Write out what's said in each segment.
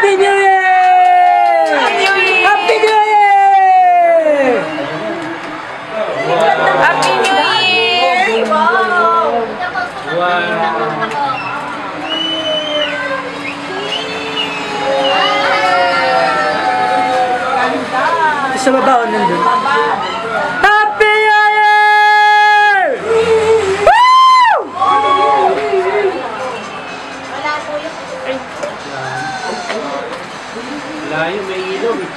Happy New Year! Happy New Year! Happy New Year! Happy New Year! Wow! Sa baba o nandun? Happy New Year! Woo! Layo, may ilaw eh.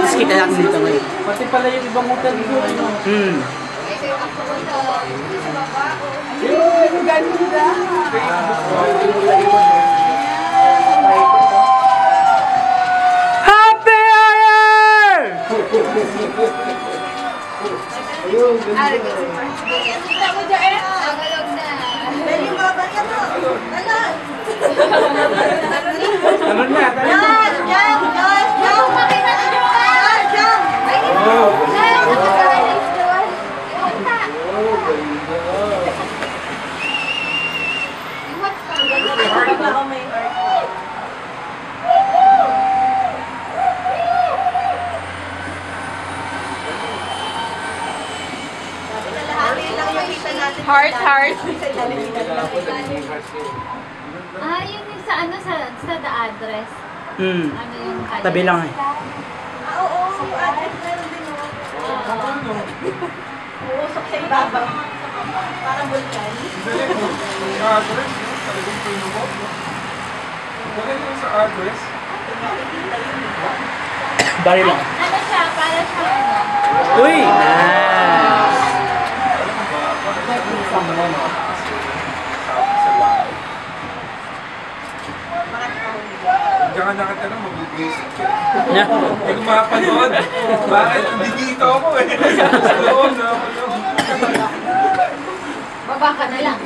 Mas kita natin dito ngayon. Pati pala yung ibang hotel dito. Yung ganda! Happy New Year! Ano na? Heart, heart. Ah, yun yung sa ano sa the address. Ano yung Tabi lang eh. Oo, yung address meron din mo. Uusok sa ibabaw. Parang bulkan. Yung address, talagang pinubo. Dali mo sa address. Bari lang. Ano siya? Para siya ano? Uy! Nice! Diyan ka nakatira, mag-visit ka. Hindi ko makapanood. Bakit? Hindi dito ako eh. Sa loob na ako lang. Baba ka na lang.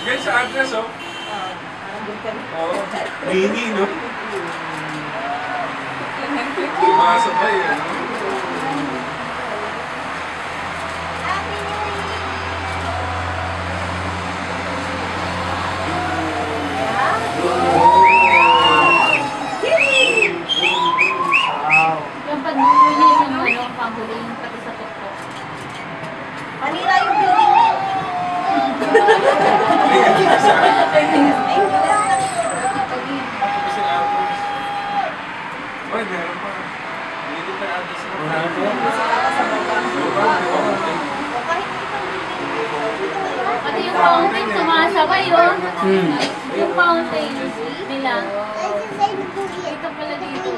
Guys, sa address oh. Oo. Mini, no? Sumasabay eh, no? Yung pag-huli yung ano, panghuli yung pati sa tuktok. Manila yung building niya. Oy, meron pa. Dito tayo address na. Pati yung fountain sumasabay yun. Yung fountain nila. Ito pala dito.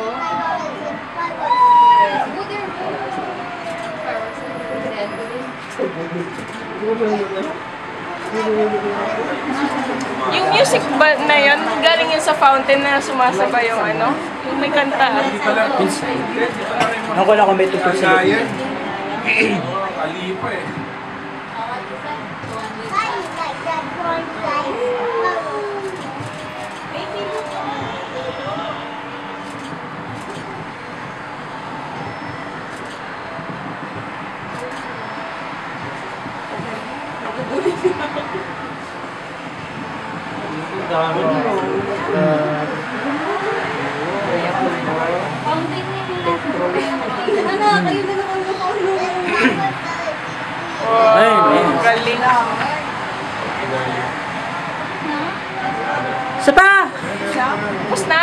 Yung music ba na yun, galing yun sa fountain na sumasabay yung ano? Yung may kanta. Hindi pala. Ang ko lang kung may tupad sa loob. Kanayan. Kalipa eh. Fountain nila. Ano, kayo na naman Ayun, ayun. Galing. Isa pa! Tapos na?